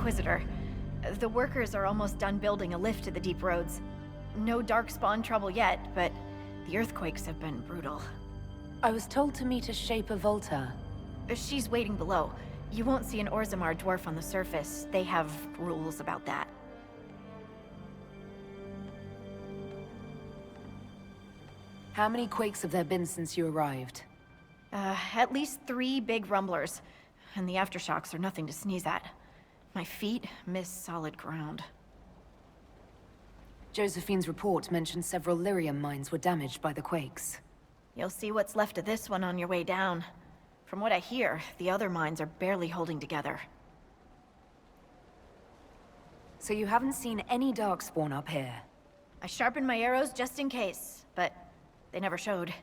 Inquisitor. The workers are almost done building a lift to the deep roads. No darkspawn trouble yet, but the earthquakes have been brutal. I was told to meet a Shaper Volta. She's waiting below. You won't see an Orzammar dwarf on the surface. They have rules about that. How many quakes have there been since you arrived? At least 3 big rumblers. And the aftershocks are nothing to sneeze at. My feet miss solid ground. Josephine's report mentioned several lyrium mines were damaged by the quakes. You'll see what's left of this one on your way down. From what I hear, the other mines are barely holding together. So you haven't seen any darkspawn up here? I sharpened my arrows just in case, but they never showed.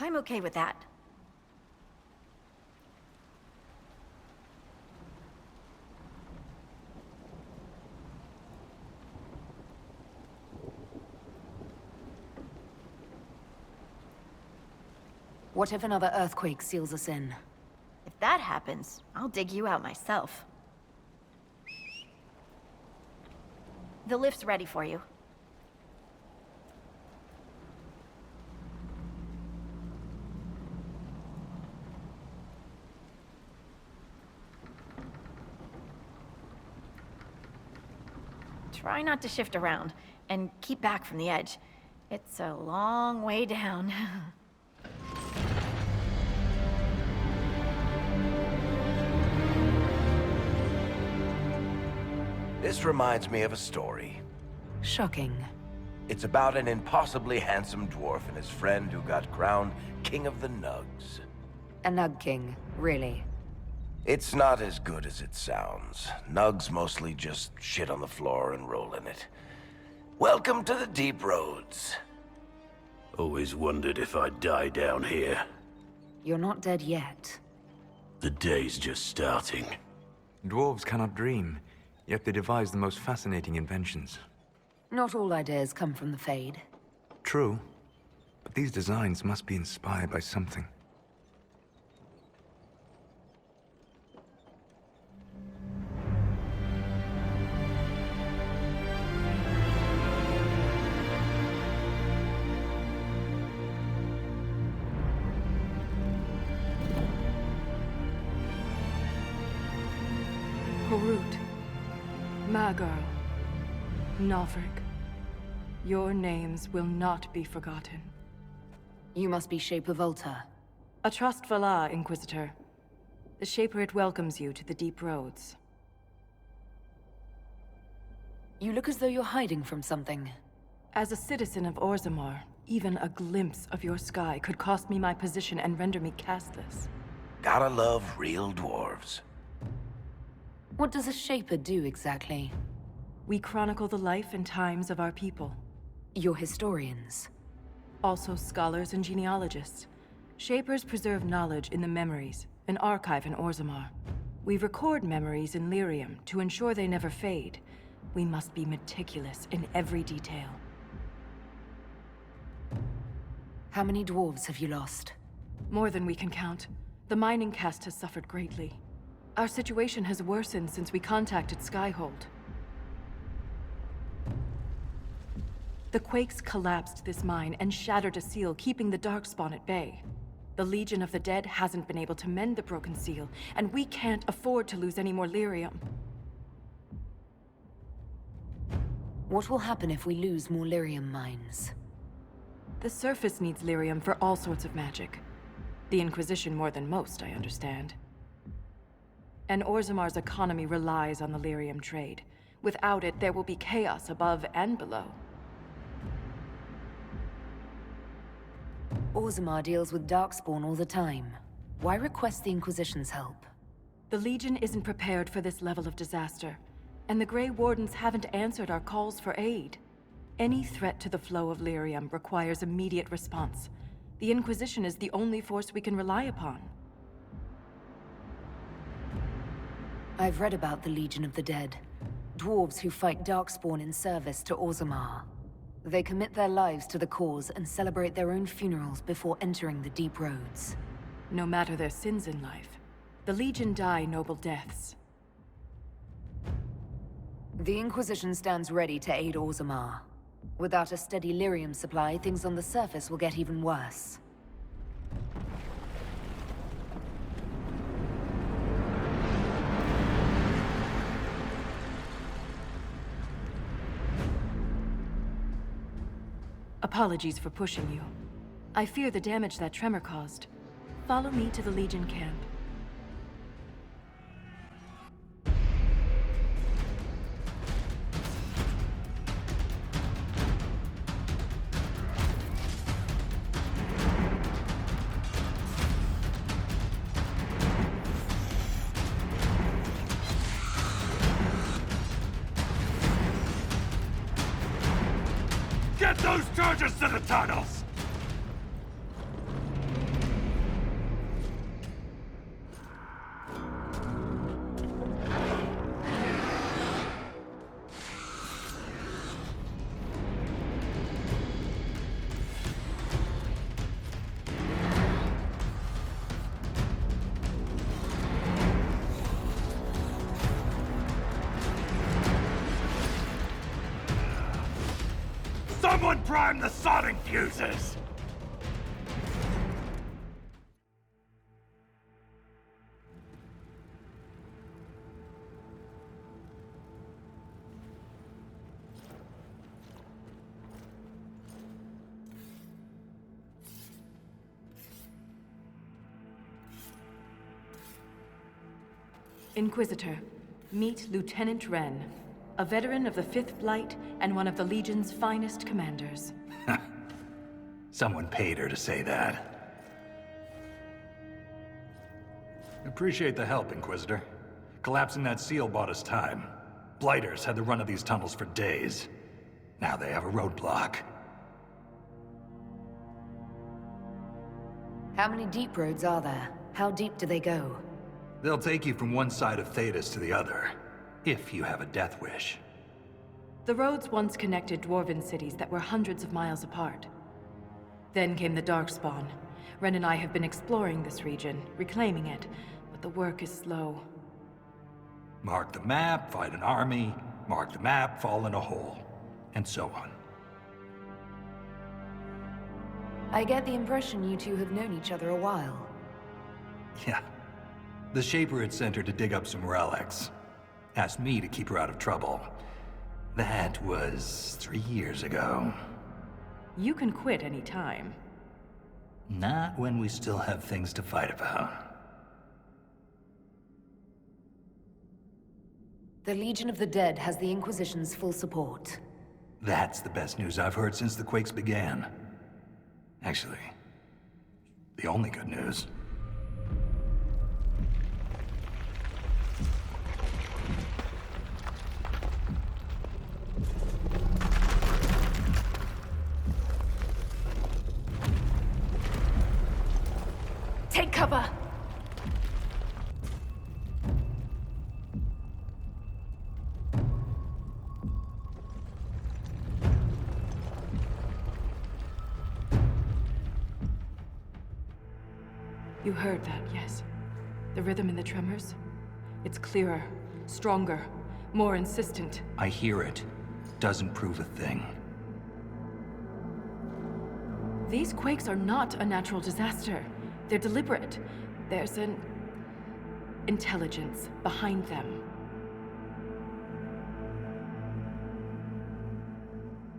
I'm okay with that. What if another earthquake seals us in? If that happens, I'll dig you out myself. The lift's ready for you. Try not to shift around, and keep back from the edge. It's a long way down. This reminds me of a story. Shocking. It's about an impossibly handsome dwarf and his friend who got crowned King of the Nugs. A Nug King, really? It's not as good as it sounds. Nugs mostly just shit on the floor and roll in it. Welcome to the deep roads. Always wondered if I'd die down here. You're not dead yet. The day's just starting. Dwarves cannot dream, yet they devise the most fascinating inventions. Not all ideas come from the Fade. True, but these designs must be inspired by something. Harut, Magirl, Novrik, your names will not be forgotten. You must be Shaper Volta. A trust Valar, Inquisitor. The Shaper it welcomes you to the deep roads. You look as though you're hiding from something. As a citizen of Orzammar, even a glimpse of your sky could cost me my position and render me castless. Gotta love real dwarves. What does a Shaper do exactly? We chronicle the life and times of our people. You're historians. Also scholars and genealogists. Shapers preserve knowledge in the memories, an archive in Orzammar. We record memories in Lyrium to ensure they never fade. We must be meticulous in every detail. How many dwarves have you lost? More than we can count. The mining caste has suffered greatly. Our situation has worsened since we contacted Skyhold. The quakes collapsed this mine and shattered a seal, keeping the Darkspawn at bay. The Legion of the Dead hasn't been able to mend the broken seal, and we can't afford to lose any more lyrium. What will happen if we lose more lyrium mines? The surface needs lyrium for all sorts of magic. The Inquisition more than most, I understand. And Orzammar's economy relies on the lyrium trade. Without it, there will be chaos above and below. Orzammar deals with Darkspawn all the time. Why request the Inquisition's help? The Legion isn't prepared for this level of disaster, and the Grey Wardens haven't answered our calls for aid. Any threat to the flow of lyrium requires immediate response. The Inquisition is the only force we can rely upon. I've read about the Legion of the Dead. Dwarves who fight Darkspawn in service to Orzammar. They commit their lives to the cause and celebrate their own funerals before entering the deep roads. No matter their sins in life, the Legion die noble deaths. The Inquisition stands ready to aid Orzammar. Without a steady lyrium supply, things on the surface will get even worse. Apologies for pushing you. I fear the damage that tremor caused. Follow me to the Legion camp. Get those charges to the tunnels! Someone prime the sodding fuses! Inquisitor, meet Lieutenant Wren, a veteran of the 5th Blight and one of the Legion's finest commanders. Someone paid her to say that. Appreciate the help, Inquisitor. Collapsing that seal bought us time. Blighters had the run of these tunnels for days. Now they have a roadblock. How many deep roads are there? How deep do they go? They'll take you from one side of Thedas to the other, if you have a death wish. The roads once connected dwarven cities that were hundreds of miles apart. Then came the Darkspawn. Ren and I have been exploring this region, reclaiming it, but the work is slow. Mark the map, fight an army. Mark the map, fall in a hole. And so on. I get the impression you two have known each other a while. Yeah. The Shaper had sent her to dig up some relics. Asked me to keep her out of trouble. That was 3 years ago. You can quit any time. Not when we still have things to fight about. The Legion of the Dead has the Inquisition's full support. That's the best news I've heard since the Quakes began. Actually, the only good news. Take cover! You heard that, yes? The rhythm in the tremors? It's clearer, stronger, more insistent. I hear it. Doesn't prove a thing. These quakes are not a natural disaster. They're deliberate. There's an intelligence behind them.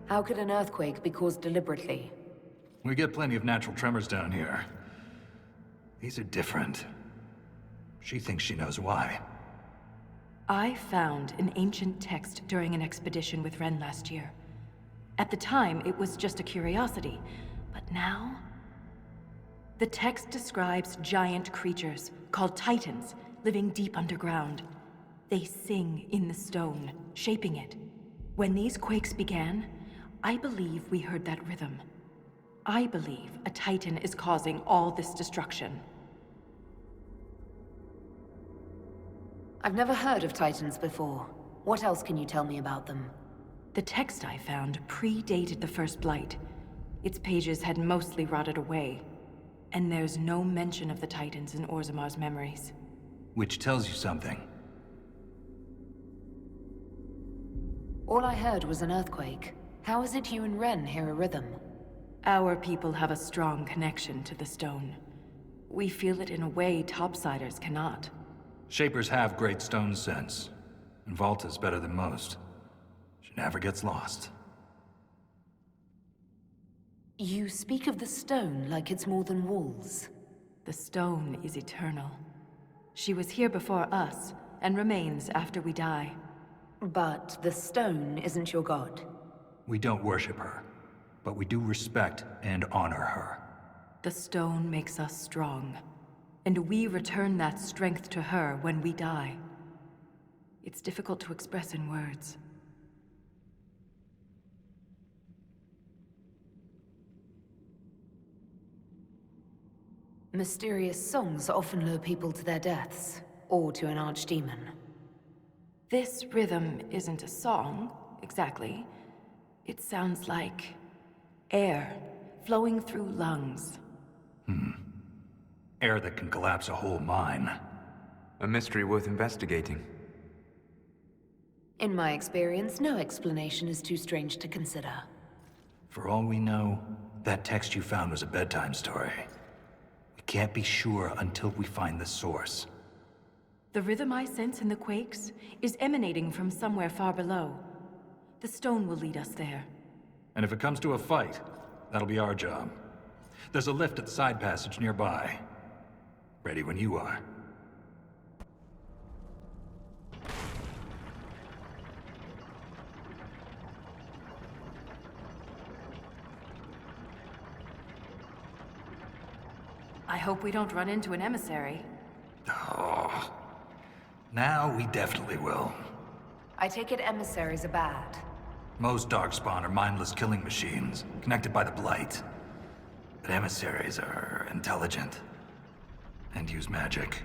How could an earthquake be caused deliberately? We get plenty of natural tremors down here. These are different. She thinks she knows why. I found an ancient text during an expedition with Ren last year. At the time, it was just a curiosity, but now? The text describes giant creatures, called Titans, living deep underground. They sing in the stone, shaping it. When these quakes began, I believe we heard that rhythm. I believe a Titan is causing all this destruction. I've never heard of Titans before. What else can you tell me about them? The text I found predated the First Blight. Its pages had mostly rotted away. And there's no mention of the Titans in Orzammar's memories. Which tells you something. All I heard was an earthquake. How is it you and Ren hear a rhythm? Our people have a strong connection to the stone. We feel it in a way topsiders cannot. Shapers have great stone sense, and Volta's better than most. She never gets lost. You speak of the stone like it's more than walls. The stone is eternal. She was here before us, and remains after we die. But the stone isn't your god. We don't worship her, but we do respect and honor her. The stone makes us strong, and we return that strength to her when we die. It's difficult to express in words. Mysterious songs often lure people to their deaths, or to an archdemon. This rhythm isn't a song, exactly. It sounds like air flowing through lungs. Air that can collapse a whole mine. A mystery worth investigating. In my experience, no explanation is too strange to consider. For all we know, that text you found was a bedtime story. We can't be sure until we find the source. The rhythm I sense in the quakes is emanating from somewhere far below. The stone will lead us there. And if it comes to a fight, that'll be our job. There's a lift at the side passage nearby. Ready when you are. I hope we don't run into an emissary. Oh. Now we definitely will. I take it emissaries are bad. Most Darkspawn are mindless killing machines, connected by the Blight. But emissaries are intelligent. And use magic.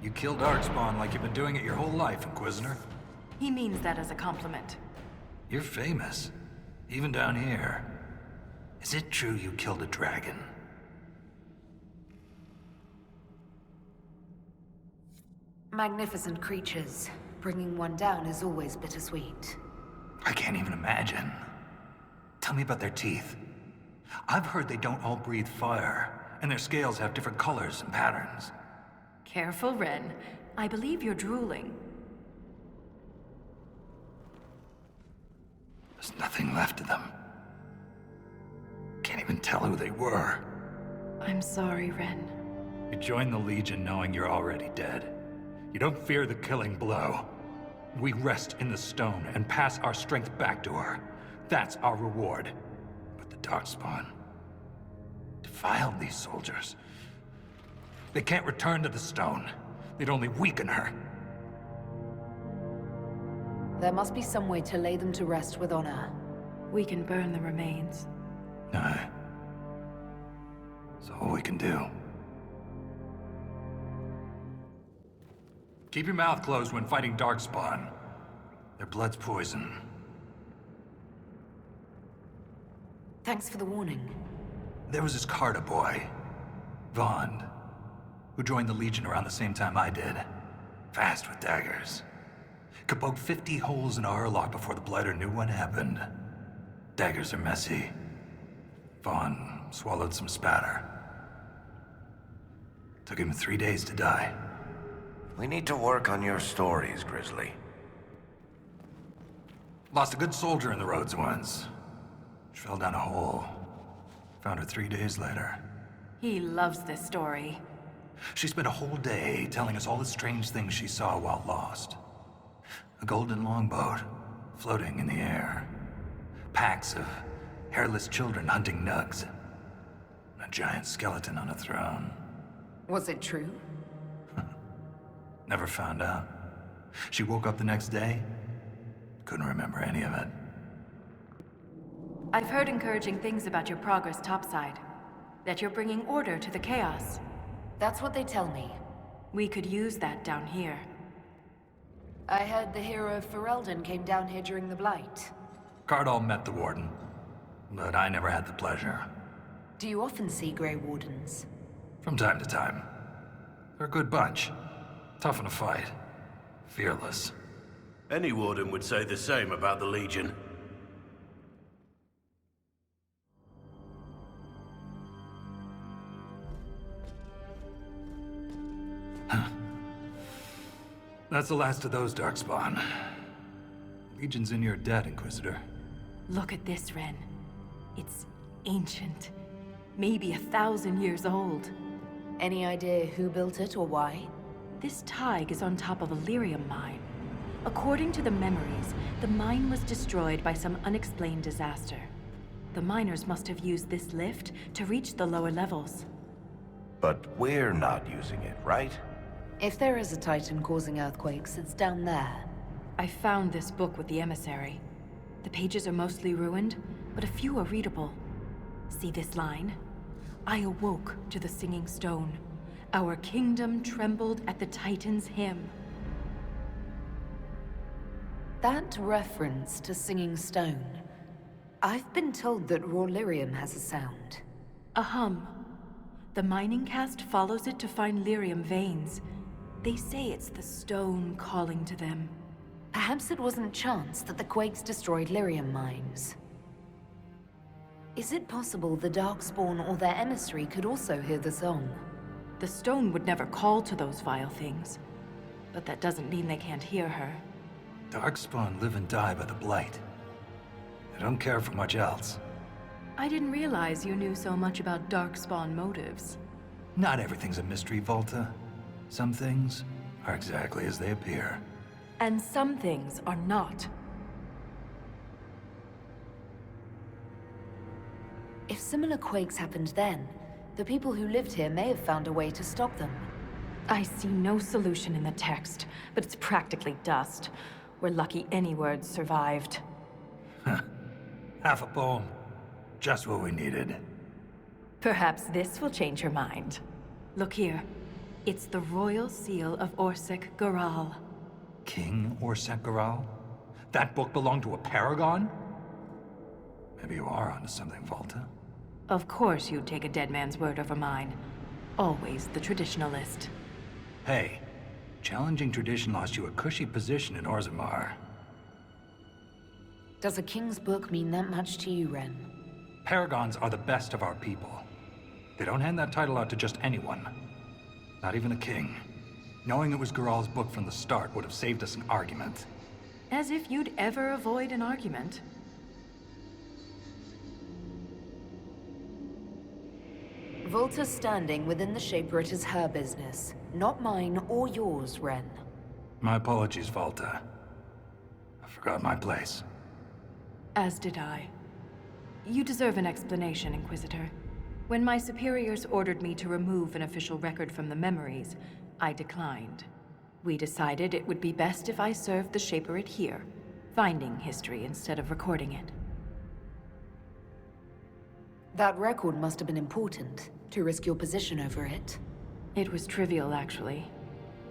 You killed Darkspawn like you've been doing it your whole life, Inquisitor. He means that as a compliment. You're famous, even down here. Is it true you killed a dragon? Magnificent creatures. Bringing one down is always bittersweet. I can't even imagine. Tell me about their teeth. I've heard they don't all breathe fire, and their scales have different colors and patterns. Careful, Ren. I believe you're drooling. There's nothing left of them. Can't even tell who they were. I'm sorry, Ren. You joined the Legion knowing you're already dead. You don't fear the killing blow. We rest in the stone and pass our strength back to her. That's our reward. But the Darkspawn defiled these soldiers. They can't return to the stone. They'd only weaken her. There must be some way to lay them to rest with honor. We can burn the remains. Aye. That's all we can do. Keep your mouth closed when fighting Darkspawn. Their blood's poison. Thanks for the warning. There was this Carter boy, Vaughn, who joined the Legion around the same time I did. Fast with daggers. Could poke 50 holes in a Hurlock before the Blighter knew what happened. Daggers are messy. Vaughn swallowed some spatter. Took him 3 days to die. We need to work on your stories, Grizzly. Lost a good soldier in the roads once. She fell down a hole. Found her 3 days later. He loves this story. She spent a whole day telling us all the strange things she saw while lost. A golden longboat, floating in the air. Packs of hairless children hunting nugs. A giant skeleton on a throne. Was it true? Never found out. She woke up the next day, couldn't remember any of it. I've heard encouraging things about your progress topside. That you're bringing order to the chaos. That's what they tell me. We could use that down here. I heard the hero of Ferelden came down here during the Blight. Cardall met the Warden, but I never had the pleasure. Do you often see Grey Wardens? From time to time. They're a good bunch. Tough in a fight. Fearless. Any warden would say the same about the Legion. That's the last of those, Darkspawn. Legion's in your debt, Inquisitor. Look at this, Ren. It's ancient. Maybe 1,000 years old. Any idea who built it or why? This Tig is on top of a lyrium mine. According to the memories, the mine was destroyed by some unexplained disaster. The miners must have used this lift to reach the lower levels. But we're not using it, right? If there is a Titan causing earthquakes, it's down there. I found this book with the emissary. The pages are mostly ruined, but a few are readable. See this line? I awoke to the singing stone. Our kingdom trembled at the Titan's hymn. That reference to Singing Stone. I've been told that raw lyrium has a sound. A hum. The mining cast follows it to find lyrium veins. They say it's the stone calling to them. Perhaps it wasn't chance that the quakes destroyed lyrium mines. Is it possible the Darkspawn or their emissary could also hear the song? The stone would never call to those vile things. But that doesn't mean they can't hear her. Darkspawn live and die by the Blight. They don't care for much else. I didn't realize you knew so much about Darkspawn motives. Not everything's a mystery, Volta. Some things are exactly as they appear. And some things are not. If similar quakes happened then, the people who lived here may have found a way to stop them. I see no solution in the text, but it's practically dust. We're lucky any words survived. Half a poem. Just what we needed. Perhaps this will change your mind. Look here. It's the royal seal of Orsec Garal. King Orsec Garal? That book belonged to a paragon? Maybe you are onto something, Volta. Of course you'd take a dead man's word over mine. Always the traditionalist. Hey, challenging tradition lost you a cushy position in Orzammar. Does a king's book mean that much to you, Ren? Paragons are the best of our people. They don't hand that title out to just anyone. Not even a king. Knowing it was Garal's book from the start would have saved us an argument. As if you'd ever avoid an argument. Volta's standing within the Shaperate is her business, not mine or yours, Ren. My apologies, Volta. I forgot my place. As did I. You deserve an explanation, Inquisitor. When my superiors ordered me to remove an official record from the memories, I declined. We decided it would be best if I served the Shaperate here, finding history instead of recording it. That record must have been important, to risk your position over it. It was trivial, actually.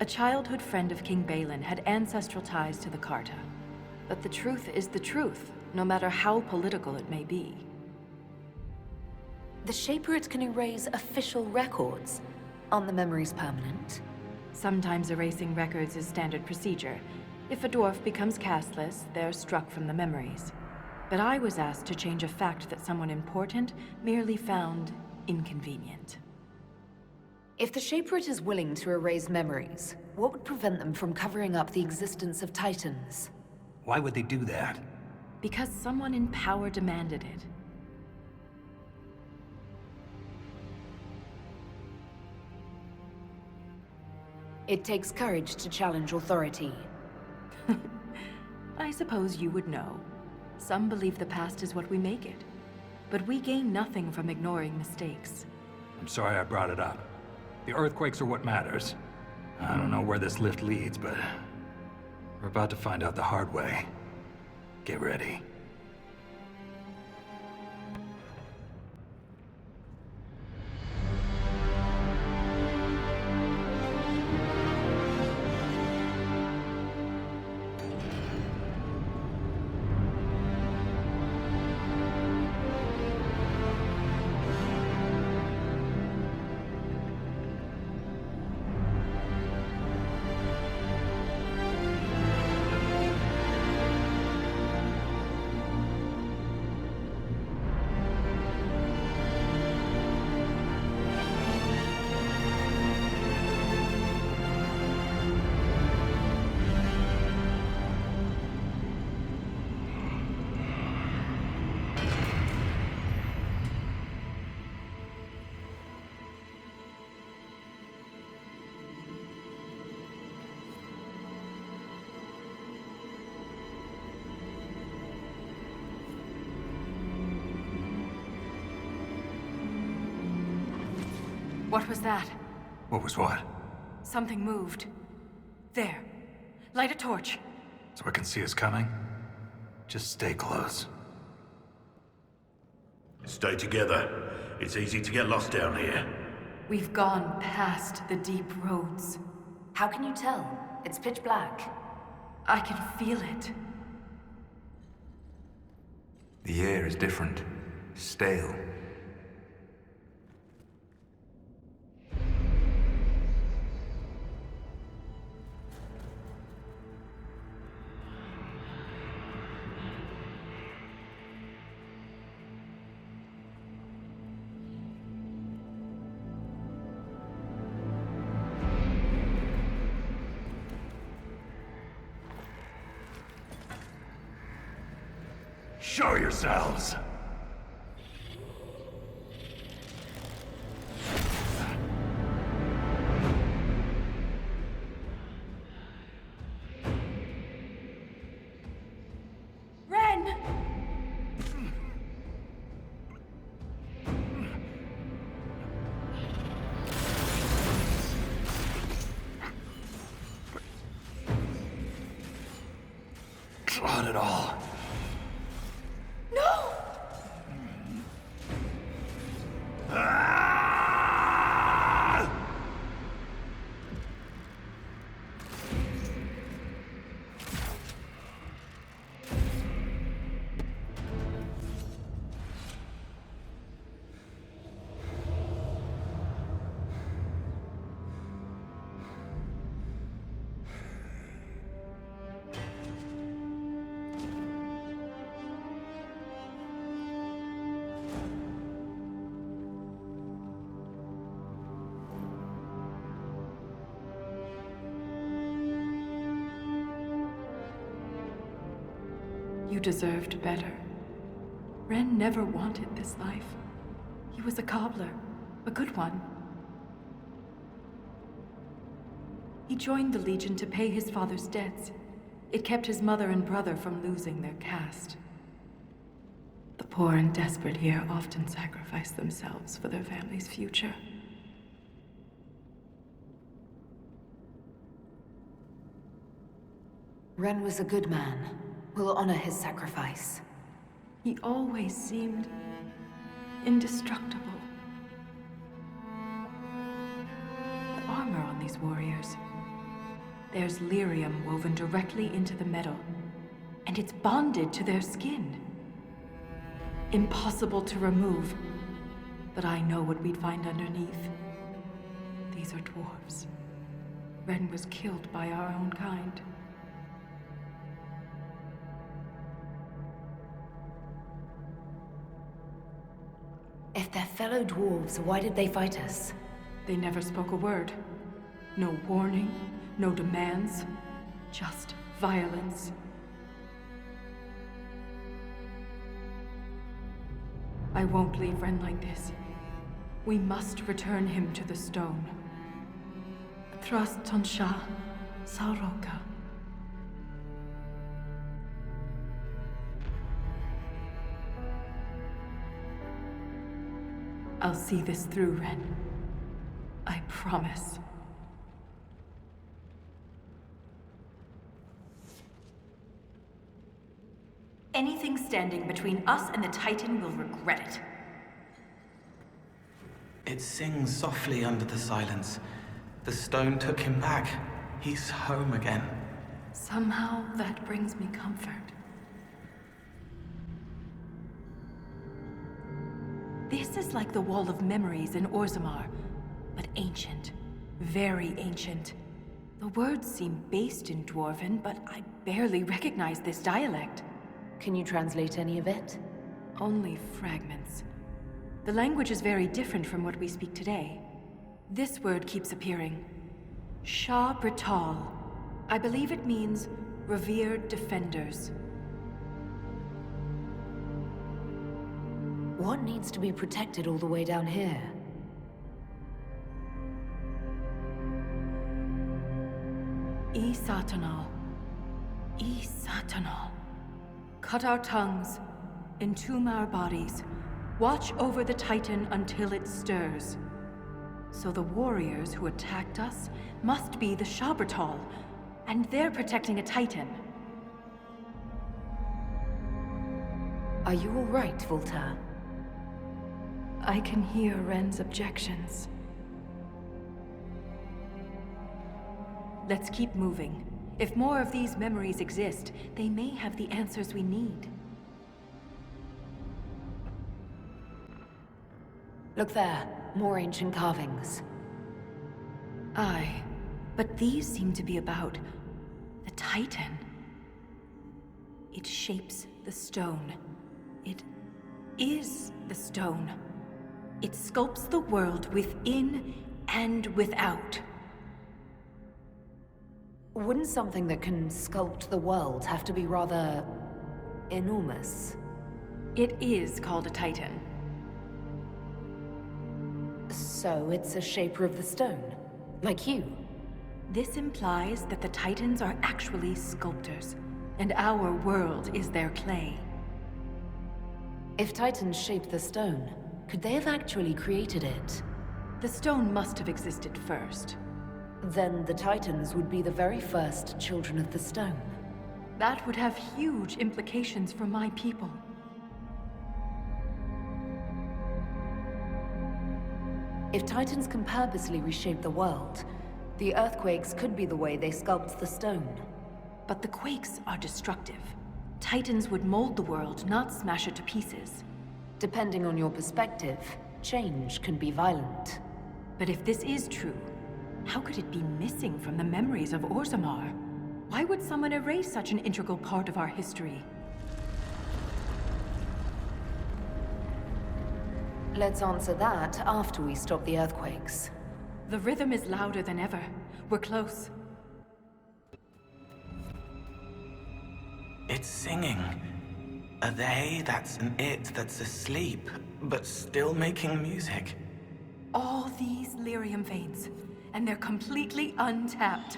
A childhood friend of King Balin had ancestral ties to the Carta. But the truth is the truth, no matter how political it may be. The Shaperate can erase official records. Aren't the memories permanent? Sometimes erasing records is standard procedure. If a dwarf becomes castless, they're struck from the memories. But I was asked to change a fact that someone important merely found inconvenient. If the Shaperate is willing to erase memories, what would prevent them from covering up the existence of Titans? Why would they do that? Because someone in power demanded it. It takes courage to challenge authority. I suppose you would know. Some believe the past is what we make it. But we gain nothing from ignoring mistakes. I'm sorry I brought it up. The earthquakes are what matters. I don't know where this lift leads, but we're about to find out the hard way. Get ready. What was that? What was what? Something moved. There. Light a torch. So I can see us coming? Just stay close. Stay together. It's easy to get lost down here. We've gone past the deep roads. How can you tell? It's pitch black. I can feel it. The air is different. Stale. Show yourselves! Ren! Not at all. No! You deserved better. Ren never wanted this life. He was a cobbler, a good one. He joined the Legion to pay his father's debts. It kept his mother and brother from losing their caste. The poor and desperate here often sacrifice themselves for their family's future. Ren was a good man. We'll honor his sacrifice. He always seemed indestructible. The armor on these warriors. There's lyrium woven directly into the metal, and it's bonded to their skin. Impossible to remove, but I know what we'd find underneath. These are dwarves. Ren was killed by our own kind. If they're fellow dwarves, why did they fight us? They never spoke a word. No warning, no demands, just violence. I won't leave Ren like this. We must return him to the stone. Thrust Tonsha Sauroka. I'll see this through, Ren. I promise. Anything standing between us and the Titan will regret it. It sings softly under the silence. The stone took him back. He's home again. Somehow that brings me comfort. This is like the Wall of Memories in Orzammar, but ancient. Very ancient. The words seem based in Dwarven, but I barely recognize this dialect. Can you translate any of it? Only fragments. The language is very different from what we speak today. This word keeps appearing. Shah Brital. I believe it means revered defenders. What needs to be protected all the way down here? Satanal. Satanal. Cut our tongues, entomb our bodies, watch over the Titan until it stirs. So the warriors who attacked us must be the Shabertal, and they're protecting a Titan. Are you all right, Voltaire? I can hear Ren's objections. Let's keep moving. If more of these memories exist, they may have the answers we need. Look there, more ancient carvings. Aye, but these seem to be about the Titan. It shapes the stone. It is the stone. It sculpts the world within and without. Wouldn't something that can sculpt the world have to be rather enormous? It is called a Titan. So it's a shaper of the stone, like you. This implies that the Titans are actually sculptors, and our world is their clay. If Titans shaped the stone, could they have actually created it? The stone must have existed first. Then the Titans would be the very first children of the stone. That would have huge implications for my people. If Titans can purposely reshape the world, the earthquakes could be the way they sculpt the stone. But the quakes are destructive. Titans would mold the world, not smash it to pieces. Depending on your perspective, change can be violent. But if this is true, how could it be missing from the memories of Orzammar? Why would someone erase such an integral part of our history? Let's answer that after we stop the earthquakes. The rhythm is louder than ever. We're close. It's singing. A they that's an it that's asleep, but still making music. All these lyrium veins, and they're completely untapped.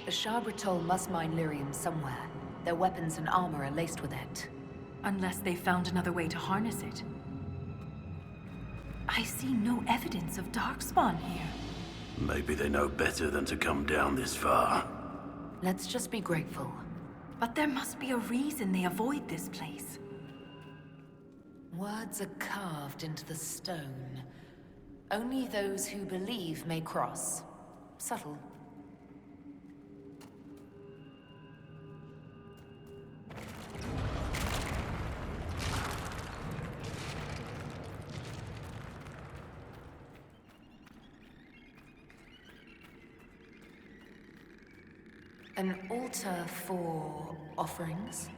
The Shabertal must mine lyrium somewhere. Their weapons and armor are laced with it. Unless they found another way to harness it. I see no evidence of Darkspawn here. Maybe they know better than to come down this far. Let's just be grateful. But there must be a reason they avoid this place. Words are carved into the stone. Only those who believe may cross. Subtle. An altar for offerings?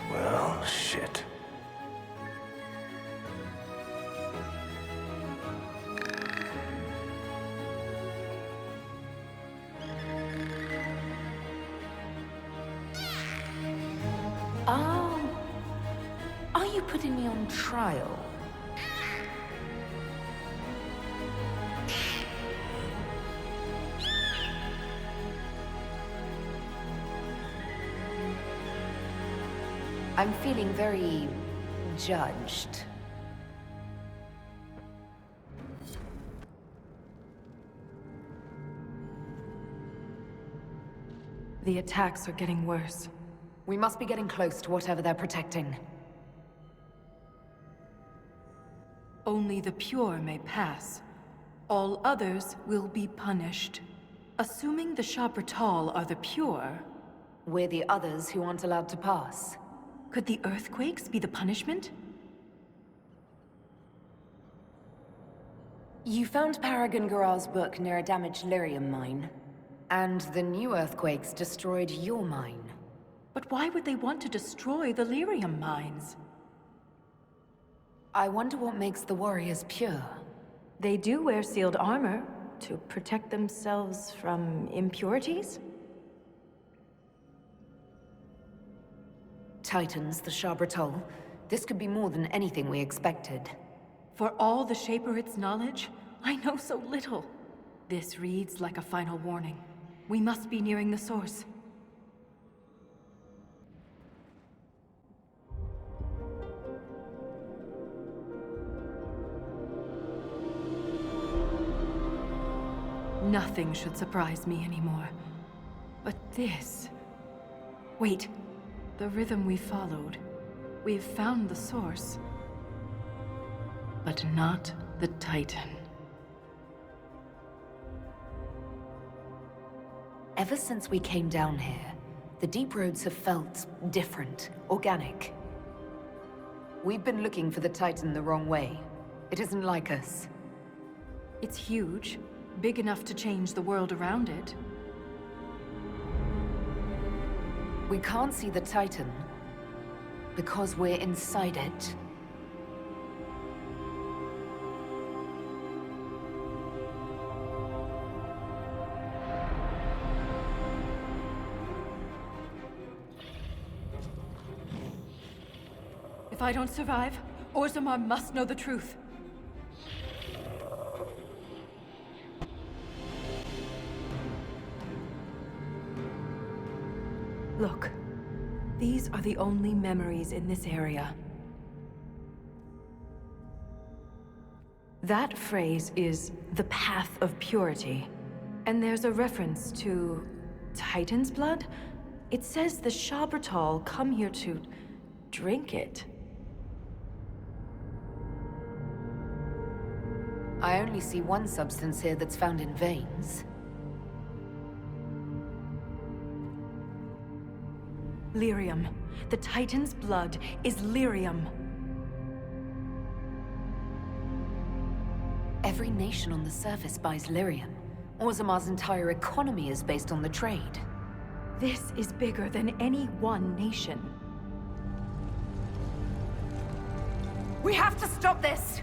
Well, shit. Are you putting me on trial? I'm feeling very judged. The attacks are getting worse. We must be getting close to whatever they're protecting. Only the pure may pass. All others will be punished. Assuming the Shabertal are the pure, We're the others who aren't allowed to pass. could the earthquakes be the punishment? You found Paragon Garal's book near a damaged lyrium mine. And the new earthquakes destroyed your mine. But why would they want to destroy the lyrium mines? I wonder what makes the warriors pure. They do wear sealed armor to protect themselves from impurities? Titans, the Shabratol. This could be more than anything we expected. For all the Shaperit's knowledge, I know so little. This reads like a final warning. We must be nearing the source. Nothing should surprise me anymore. But this... Wait. The rhythm we followed. We've found the source. But not the Titan. Ever since we came down here, the deep roads have felt different, organic. We've been looking for the Titan the wrong way. It isn't like us. It's huge, big enough to change the world around it. We can't see the Titan because we're inside it. If I don't survive, Orzammar must know the truth. Look, these are the only memories in this area. That phrase is the path of purity. And there's a reference to Titan's blood? It says the Shabratol come here to drink it. I only see one substance here that's found in veins. Lyrium. The Titan's blood is lyrium. Every nation on the surface buys lyrium. Orzammar's entire economy is based on the trade. This is bigger than any one nation. We have to stop this!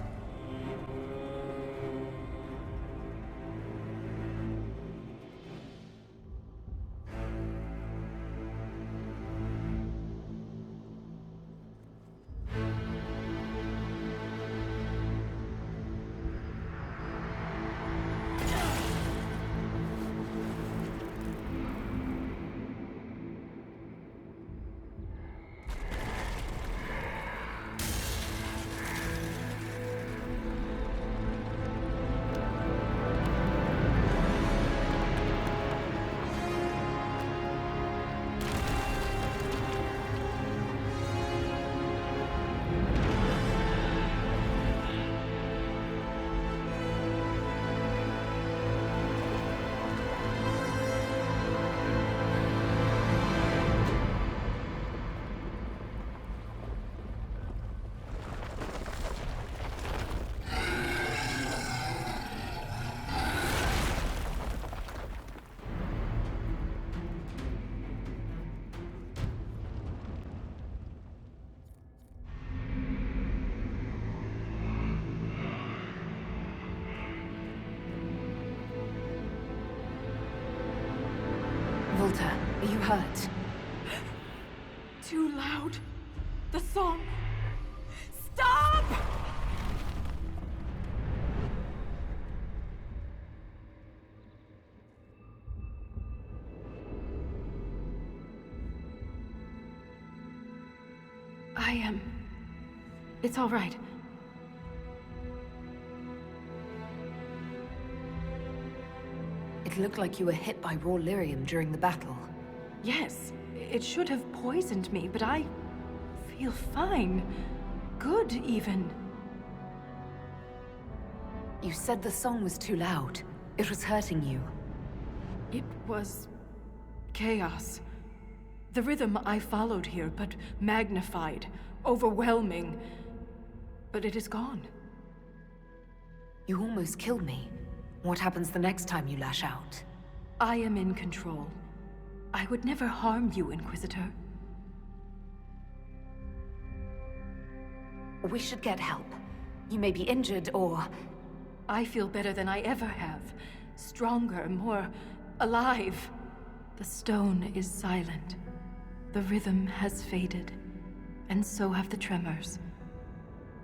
Volta, are you hurt? Too loud. The song. Stop! I am... It's all right. It looked like you were hit by raw lyrium during the battle. Yes, it should have poisoned me, but I feel fine. Good, even. You said the song was too loud. It was hurting you. It was... chaos. The rhythm I followed here, but magnified, overwhelming. But it is gone. You almost killed me. What happens the next time you lash out? I am in control. I would never harm you, Inquisitor. We should get help. You may be injured or... I feel better than I ever have. Stronger, more alive. The stone is silent. The rhythm has faded, and so have the tremors.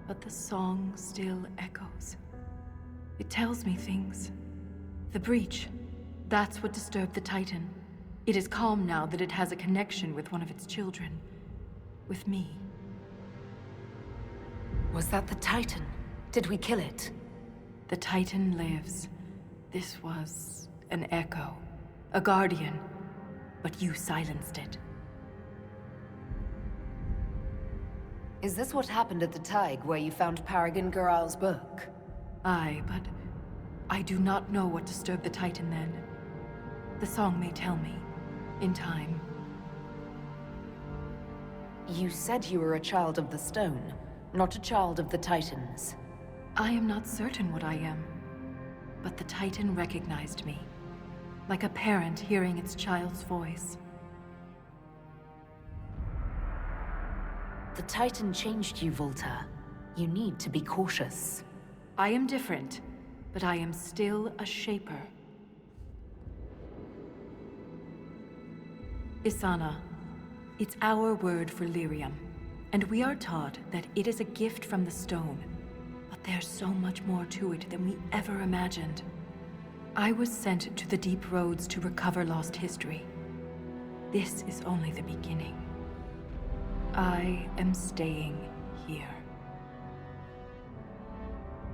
But the song still echoes. It tells me things. The breach, that's what disturbed the Titan. It is calm now that it has a connection with one of its children. With me. Was that the Titan? Did we kill it? The Titan lives. This was an echo. A guardian. But you silenced it. Is this what happened at the Tig, where you found Paragon Garal's book? Aye, but I do not know what disturbed the Titan then. The song may tell me, in time. You said you were a child of the stone, not a child of the Titans. I am not certain what I am, but the Titan recognized me, like a parent hearing its child's voice. The Titan changed you, Volta. You need to be cautious. I am different, but I am still a Shaper. Isana, it's our word for lyrium, and we are taught that it is a gift from the stone. But there's so much more to it than we ever imagined. I was sent to the deep roads to recover lost history. This is only the beginning. I am staying here.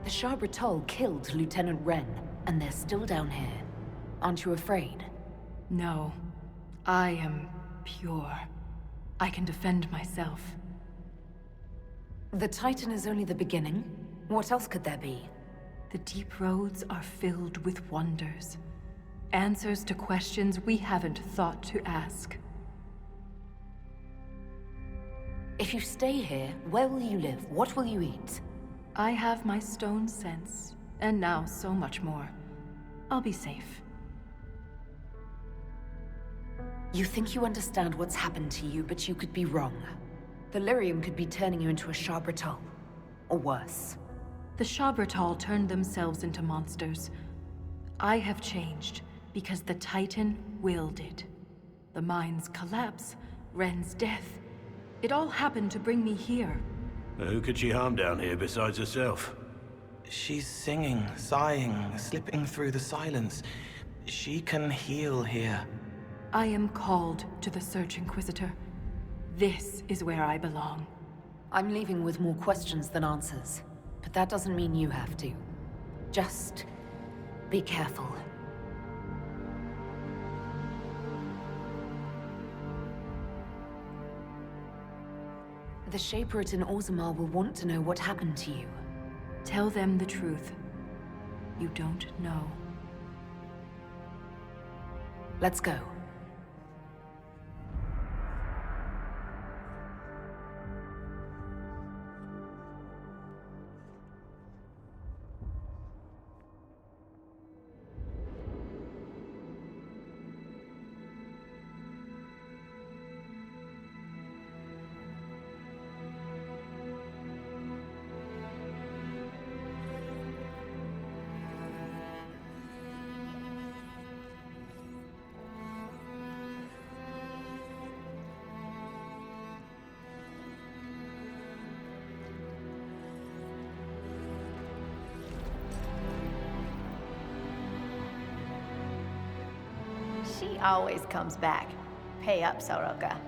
The Shabratol killed Lieutenant Wren, and they're still down here. Aren't you afraid? No. I am pure. I can defend myself. The Titan is only the beginning. What else could there be? The deep roads are filled with wonders. Answers to questions we haven't thought to ask. If you stay here, where will you live? What will you eat? I have my stone sense, and now so much more. I'll be safe. You think you understand what's happened to you, but you could be wrong. The lyrium could be turning you into a Shabratol. Or worse. The Shabratol turned themselves into monsters. I have changed, because the Titan willed it. The mine's collapse, Wren's death. It all happened to bring me here. Who could she harm down here besides herself? She's singing, sighing, slipping through the silence. She can heal here. I am called to the Search, Inquisitor. This is where I belong. I'm leaving with more questions than answers. But that doesn't mean you have to. Just be careful. The Shaperate in Orzammar will want to know what happened to you. Tell them the truth. You don't know. Let's go. She always comes back. Pay up, Soroka.